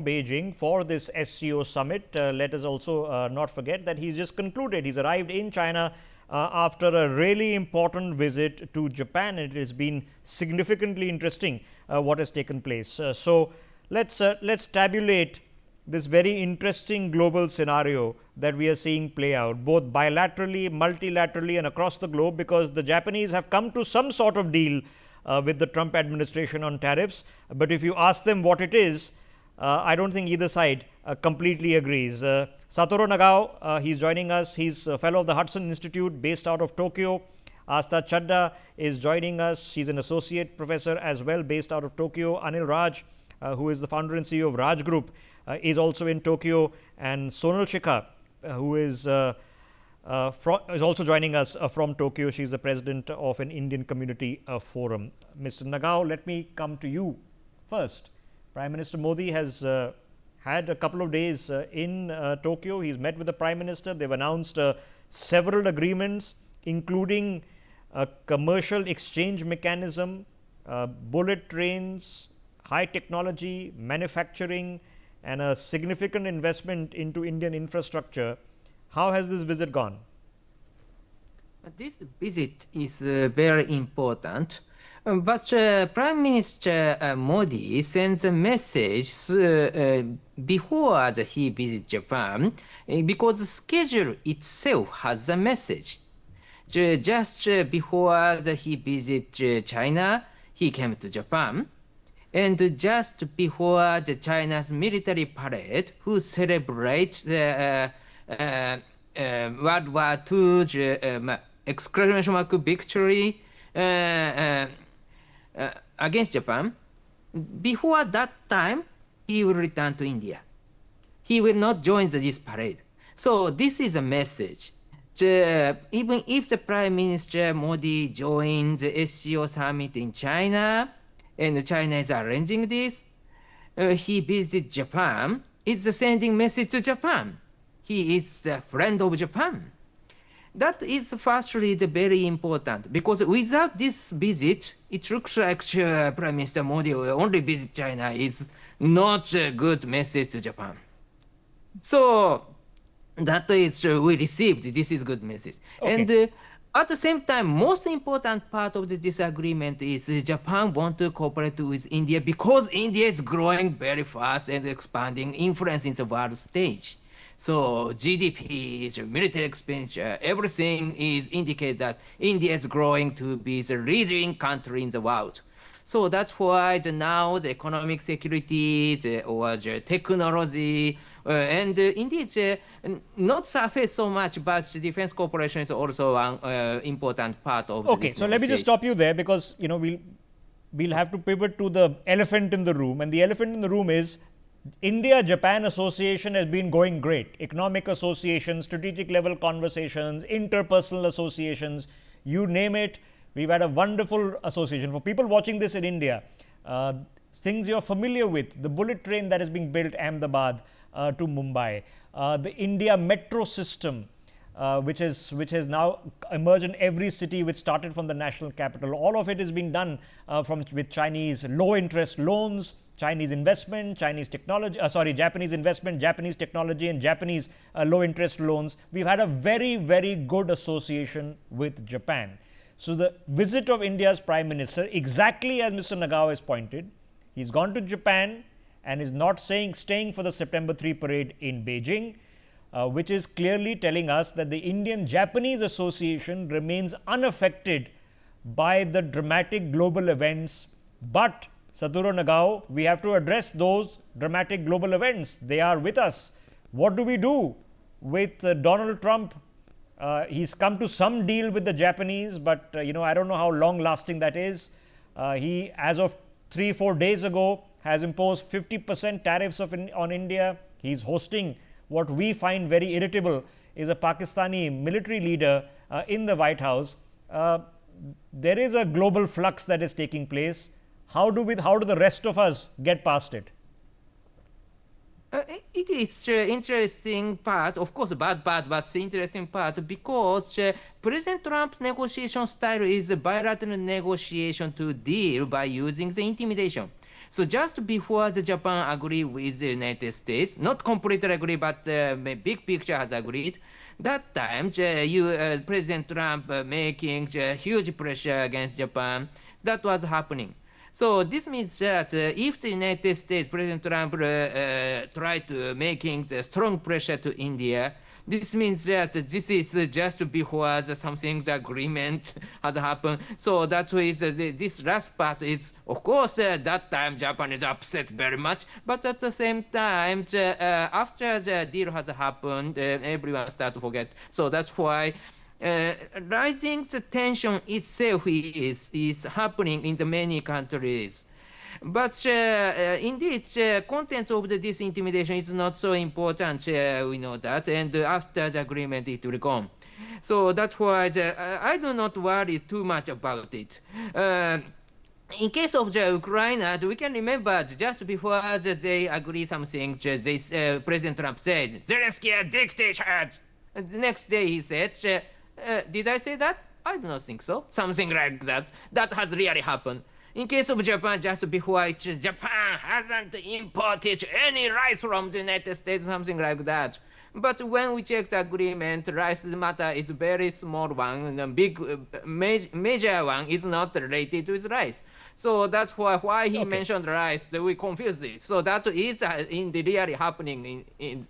Beijing for this SCO summit. Let us also not forget that he's just concluded. He's arrived in China after a really important visit to Japan. It has been significantly interesting what has taken place. So let's tabulate this very interesting global scenario that we are seeing play out, both bilaterally, multilaterally, and across the globe, because the Japanese have come to some sort of deal with the Trump administration on tariffs. But if you ask them what it is, I don't think either side completely agrees. Satoru Nagao, he's joining us. He's a fellow of the Hudson Institute based out of Tokyo. Asta Chadda is joining us. She's an associate professor as well based out of Tokyo. Anil Raj, who is the founder and CEO of Raj Group, is also in Tokyo. And Sonal Shikha, who is also joining us from Tokyo. She's the president of an Indian community forum. Mr. Nagao, let me come to you first. Prime Minister Modi has had a couple of days in Tokyo. He's met with the Prime Minister. They've announced several agreements, including a commercial exchange mechanism, bullet trains, high technology, manufacturing, and a significant investment into Indian infrastructure. How has this visit gone? This visit is very important. But Prime Minister Modi sends a message before he visits Japan because the schedule itself has a message. Just before he visits China, he came to Japan. And just before the China's military parade, who celebrates the World War II exclamation mark victory against Japan, before that time, he will return to India. He will not join this parade. So this is a message. Even if the Prime Minister Modi joins the SCO summit in China, and China is arranging this, he visits Japan, it's sending message to Japan. He is a friend of Japan. That is firstly very important, because without this visit, it looks like Prime Minister Modi will only visit China is not a good message to Japan. So that is we received, this is good message. Okay. And at the same time, most important part of the disagreement is Japan want to cooperate with India because India is growing very fast and expanding influence in the world stage. So GDP, military expenditure, everything is indicate that India is growing to be the leading country in the world. So that's why now the economic security or the technology and indeed not surface so much, but defense cooperation is also an important part of. Okay, so let me just stop you there, because we'll have to pivot to the elephant in the room, and the elephant in the room is India-Japan association has been going great. Economic associations, strategic level conversations, interpersonal associations, you name it. We've had a wonderful association. For people watching this in India, things you're familiar with, the bullet train that is being built Ahmedabad to Mumbai, the India metro system, which has now emerged in every city, which started from the national capital. All of it is being done with Chinese low interest loans, Chinese investment, Japanese investment, Japanese technology, and Japanese low interest loans. We've had a very, very good association with Japan. So the visit of India's Prime Minister, exactly as Mr. Nagao has pointed, he's gone to Japan and is not staying for the September 3 parade in Beijing, which is clearly telling us that the Indian-Japanese association remains unaffected by the dramatic global events. But Satoru Nagao, we have to address those dramatic global events. They are with us. What do we do with Donald Trump? He's come to some deal with the Japanese, but I don't know how long lasting that is. He, as of 3-4 days ago, has imposed 50% tariffs on India. He's hosting what we find very irritable is a Pakistani military leader in the White House. There is a global flux that is taking place. How do the rest of us get past it? It is interesting part, of course, but the interesting part because President Trump's negotiation style is bilateral negotiation to deal by using the intimidation. So just before the Japan agree with the United States, not completely agree, but big picture has agreed. That time, President Trump making huge pressure against Japan. That was happening. So this means that if the United States, President Trump tried to making the strong pressure to India, this means that this is just before something the agreement has happened. So that is this last part is, of course, that time Japan is upset very much. But at the same time, after the deal has happened, everyone start to forget. So that's why. Rising the tension itself is happening in the many countries. But indeed, content of this intimidation is not so important. We know that, and after the agreement, it will come. So that's why I do not worry too much about it. In case of the Ukraine, we can remember just before they agree something, President Trump said, Zelensky a dictator. And the next day he said, did I say that? I do not think so. Something like that. That has really happened. In case of Japan, just before it, Japan hasn't imported any rice from the United States, something like that. But when we check the agreement, rice matter is very small one. The big major one is not related with rice. So that's why he mentioned rice. That we confuse it. So that is in the really happening in